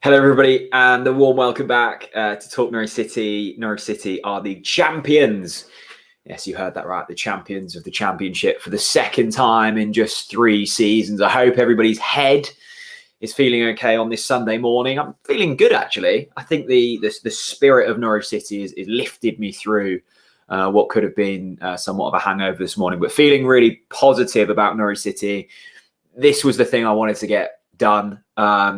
Hello, everybody, and a warm welcome back to Talk Norwich City. Norwich City are the champions. Yes, you heard that right. The champions of the championship for the second time in just 3 seasons. I hope everybody's head is feeling okay on this Sunday morning. I'm feeling good, actually. I think the spirit of Norwich City is lifted me through what could have been somewhat of a hangover this morning, but feeling really positive about Norwich City. This was the thing I wanted to get done.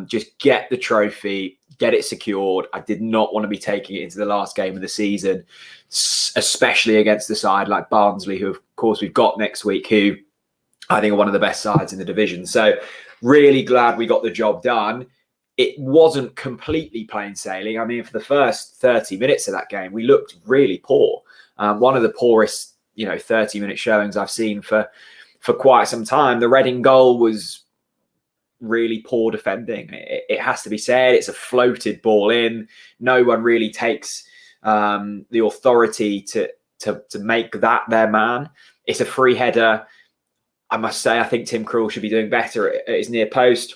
Just get the trophy, get it secured. I did not want to be taking it into the last game of the season, especially against the side like Barnsley, who of course we've got next week, who I think are one of the best sides in the division. So really glad we got the job done. It wasn't completely plain sailing. I mean, for the first 30 minutes of that game, we looked really poor. One of the poorest, 30-minute showings I've seen for quite some time. The Reading goal was really poor defending. It has to be said. It's a floated ball in. No one really takes the authority to make that their man. It's a free header. I must say, I think Tim Krul should be doing better at his near post.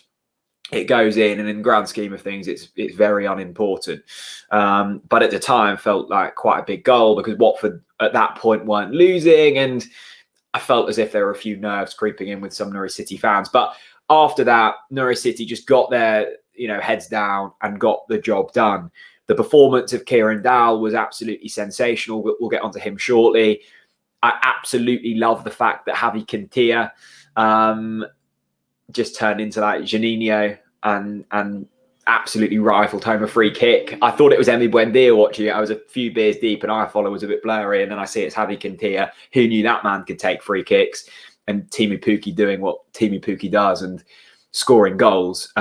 It goes in, and in the grand scheme of things, it's very unimportant. But at the time, felt like quite a big goal because Watford at that point weren't losing, and I felt as if there were a few nerves creeping in with some Norwich City fans. But after that, Norwich City just got their heads down and got the job done. The performance of Kieran Dowell was absolutely sensational. We'll get onto him shortly. I absolutely love the fact that Javi Quintilla just turned into like Juninho and absolutely rifled home a free kick. I thought it was Emi Buendia watching it. I was a few beers deep and our follow was a bit blurry, and then I see it's Javi Quintilla. Who knew that man could take free kicks? And Teemu Pukki doing what Teemu Pukki does and scoring goals.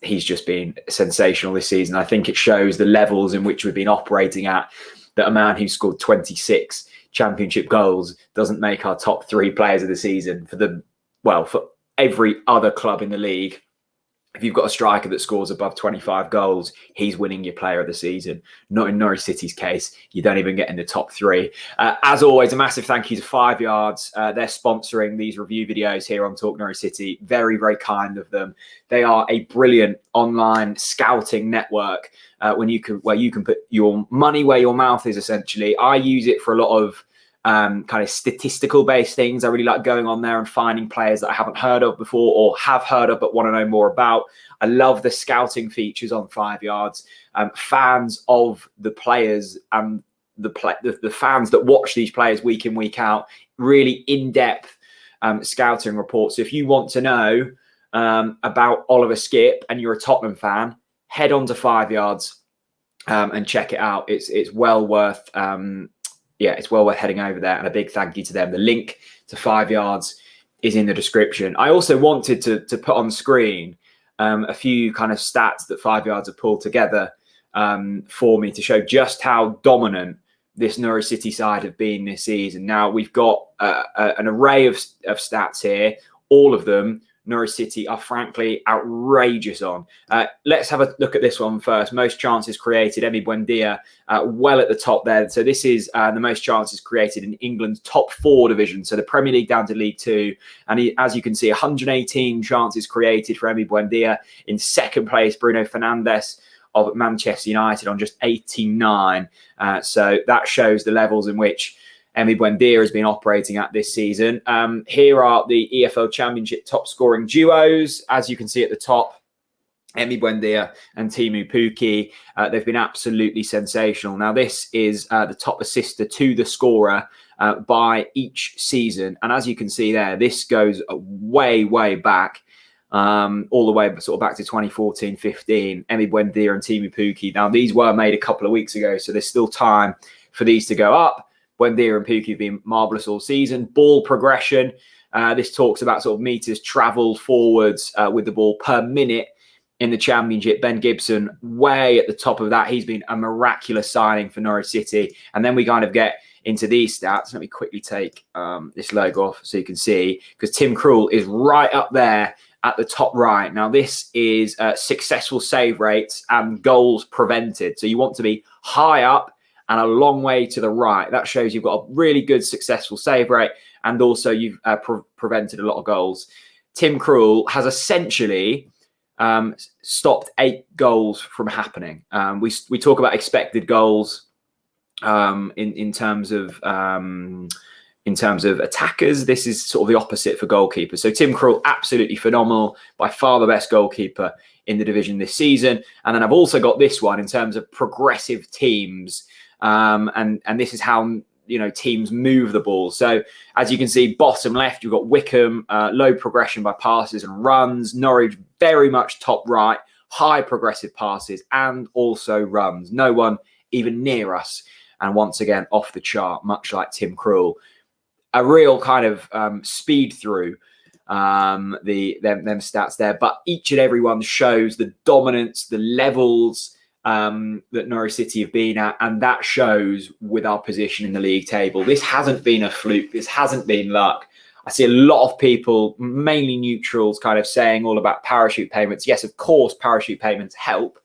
He's just been sensational this season. I think it shows the levels in which we've been operating at, that a man who scored 26 championship goals doesn't make our top 3 players of the season. For every other club in the league, if you've got a striker that scores above 25 goals, he's winning your player of the season. Not in Norwich City's case. You don't even get in the top 3. As always, a massive thank you to 5 Yards. They're sponsoring these review videos here on Talk Norwich City. Very, very kind of them. They are a brilliant online scouting network where you can put your money where your mouth is, essentially. I use it for a lot of kind of statistical based things. I really like going on there and finding players that I haven't heard of before or have heard of but want to know more about. I love the scouting features on 5 Yards. Fans of the players and the fans that watch these players week in, week out, really in-depth scouting reports. So if you want to know about Oliver Skipp and you're a Tottenham fan, head on to 5 Yards and check it out. It's well worth it's well worth heading over there, and a big thank you to them. The link to 5 Yards is in the description. I also wanted to put on screen a few kind of stats that 5 Yards have pulled together for me to show just how dominant this Norwich City side have been this season. Now, we've got an array of stats here, all of them Norwich City are frankly outrageous on. Let's have a look at this one first. Most chances created, Emi Buendia well at the top there. So this is the most chances created in England's top 4 division. So the Premier League down to League 2. And as you can see, 118 chances created for Emi Buendia. In second place, Bruno Fernandes of Manchester United on just 89. So that shows the levels in which Emi Buendia has been operating at this season. Here are the EFL Championship top scoring duos. As you can see at the top, Emi Buendia and Teemu Pukki. They've been absolutely sensational. Now, this is the top assister to the scorer by each season. And as you can see there, this goes way, way back. All the way sort of back to 2014-15, Emi Buendia and Teemu Pukki. Now, these were made a couple of weeks ago, so there's still time for these to go up. Buendia and Pukki have been marvellous all season. Ball progression. This talks about sort of meters travelled forwards with the ball per minute in the Championship. Ben Gibson, way at the top of that. He's been a miraculous signing for Norwich City. And then we kind of get into these stats. Let me quickly take this logo off so you can see, because Tim Krul is right up there at the top right. Now, this is successful save rates and goals prevented. So you want to be high up and a long way to the right. That shows you've got a really good successful save rate, and also you've prevented a lot of goals. Tim Krul has essentially stopped 8 goals from happening. We talk about expected goals in terms of attackers. This is sort of the opposite for goalkeepers. So Tim Krul, absolutely phenomenal, by far the best goalkeeper in the division this season. And then I've also got this one in terms of progressive teams, and this is how teams move the ball. So as you can see, bottom left, you've got Wickham, low progression by passes and runs. Norwich, very much top right, high progressive passes and also runs. No one even near us. And once again, off the chart, much like Tim Krul. A real kind of speed through them stats there. But each and every one shows the dominance, the levels that Norwich City have been at, and that shows with our position in the league table. This hasn't been a fluke. This hasn't been luck. I see a lot of people, mainly neutrals, kind of saying all about parachute payments. Yes, of course, parachute payments help,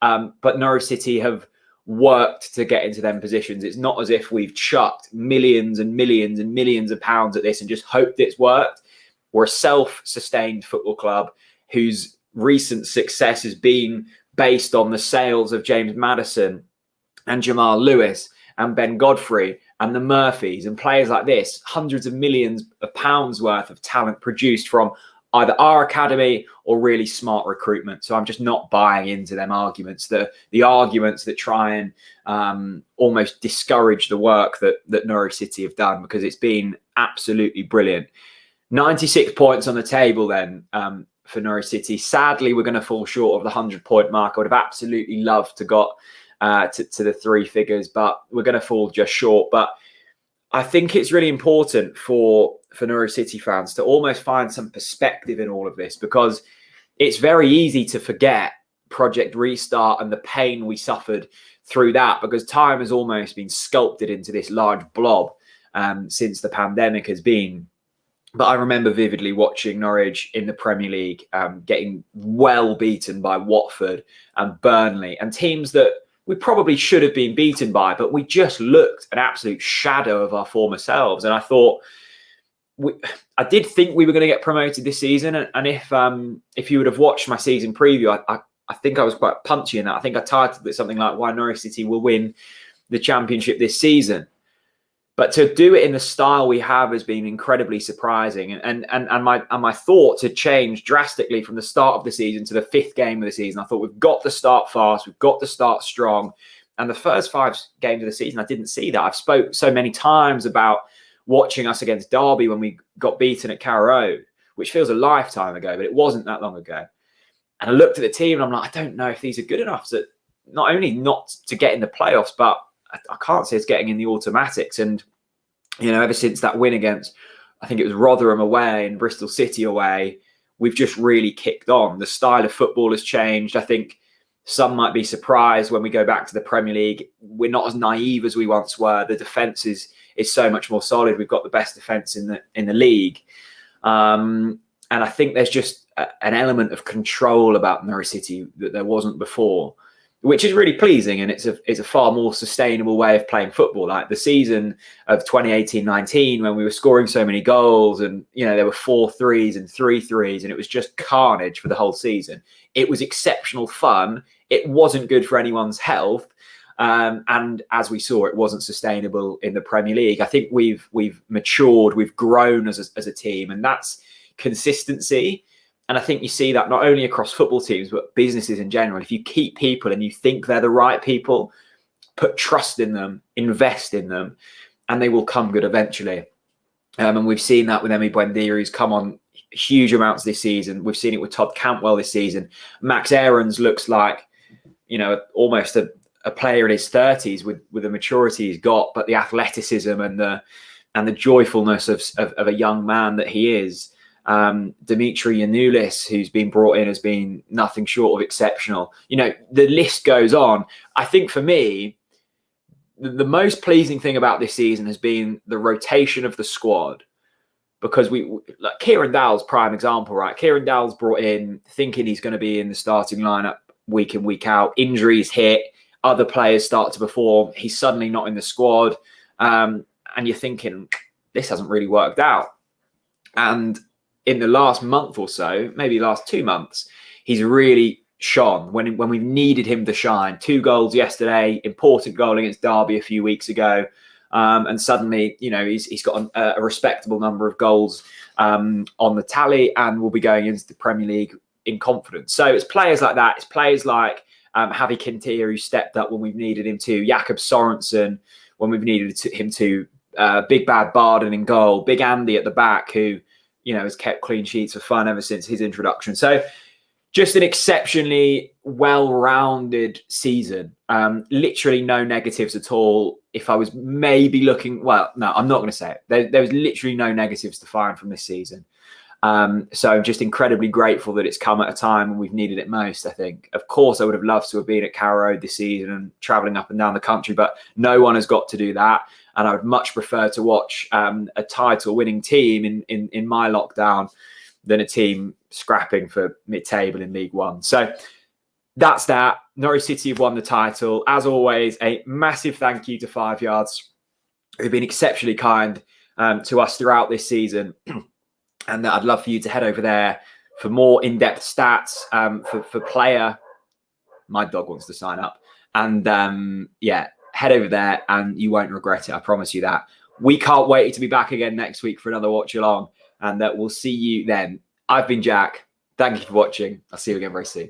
but Norwich City have worked to get into them positions. It's not as if we've chucked millions and millions and millions of pounds at this and just hoped it's worked. We're a self-sustained football club whose recent success has been based on the sales of James Maddison and Jamal Lewis and Ben Godfrey and the Murphys and players like this. Hundreds of millions of pounds worth of talent produced from either our academy or really smart recruitment. So I'm just not buying into them arguments, the arguments that try and almost discourage the work that Norwich City have done, because it's been absolutely brilliant. 96 points on the table then for Norwich City. Sadly, we're going to fall short of the 100-point mark. I would have absolutely loved to got to the 3 figures, but we're going to fall just short. But I think it's really important for Norwich City fans to almost find some perspective in all of this, because it's very easy to forget Project Restart and the pain we suffered through that, because time has almost been sculpted into this large blob since the pandemic has been. But I remember vividly watching Norwich in the Premier League getting well beaten by Watford and Burnley, and teams that we probably should have been beaten by, but we just looked an absolute shadow of our former selves. And I thought, I did think we were going to get promoted this season. And if you would have watched my season preview, I think I was quite punchy in that. I think I titled it something like "Why Norwich City Will Win the Championship this Season." But to do it in the style we have has been incredibly surprising. And my thoughts had changed drastically from the start of the season to the 5th game of the season. I thought, we've got to start fast. We've got to start strong. And the first 5 games of the season, I didn't see that. I've spoke so many times about watching us against Derby when we got beaten at Carrow Road, which feels a lifetime ago, but it wasn't that long ago. And I looked at the team and I'm like, I don't know if these are good enough to not only not to get in the playoffs, but I can't see us getting in the automatics. And, ever since that win against, I think it was Rotherham away and Bristol City away, we've just really kicked on. The style of football has changed. I think some might be surprised when we go back to the Premier League. We're not as naive as we once were. The defence is so much more solid. We've got the best defence in the league. And I think there's just an element of control about Norwich City that there wasn't before, which is really pleasing, and it's a far more sustainable way of playing football. Like the season of 2018-19, when we were scoring so many goals, and there were 4 threes and 3 threes, and it was just carnage for the whole season. It was exceptional fun. It wasn't good for anyone's health, and as we saw, it wasn't sustainable in the Premier League. I think we've matured, we've grown as a team, and that's consistency. And I think you see that not only across football teams, but businesses in general. If you keep people and you think they're the right people, put trust in them, invest in them, and they will come good eventually. And we've seen that with Emi Buendia, who's come on huge amounts this season. We've seen it with Todd Cantwell this season. Max Aarons looks like, almost a player in his 30s with the maturity he's got, but the athleticism and the joyfulness of a young man that he is. Dimitri Yanoulis, who's been brought in, has been nothing short of exceptional. The list goes on. I think for me, the most pleasing thing about this season has been the rotation of the squad, because like Kieran Dowell's prime example, right? Kieran Dowell's brought in thinking he's going to be in the starting lineup week in, week out. Injuries hit, other players start to perform. He's suddenly not in the squad. And you're thinking, this hasn't really worked out. And in the last month or so, maybe last 2 months, he's really shone when we've needed him to shine. 2 goals yesterday, important goal against Derby a few weeks ago. And suddenly, he's got a respectable number of goals on the tally and will be going into the Premier League in confidence. So it's players like that. It's players like Javi Quintero, who stepped up when we've needed him to. Jakob Sorensen, when we've needed him to. Big Bad Barden in goal. Big Andy at the back, who, has kept clean sheets for fun ever since his introduction. So just an exceptionally well-rounded season. Literally no negatives at all. If I was maybe looking, well, no, I'm not going to say it. There was literally no negatives to find from this season. So I'm just incredibly grateful that it's come at a time when we've needed it most, I think. Of course, I would have loved to have been at Carrow Road this season and travelling up and down the country, but no one has got to do that. And I would much prefer to watch a title-winning team in my lockdown than a team scrapping for mid-table in League One. So that's that. Norwich City have won the title. As always, a massive thank you to 5 Yards, who've been exceptionally kind to us throughout this season. And I'd love for you to head over there for more in-depth stats for player. My dog wants to sign up. And head over there and you won't regret it. I promise you that. We can't wait to be back again next week for another watch along. And we'll see you then. I've been Jack. Thank you for watching. I'll see you again very soon.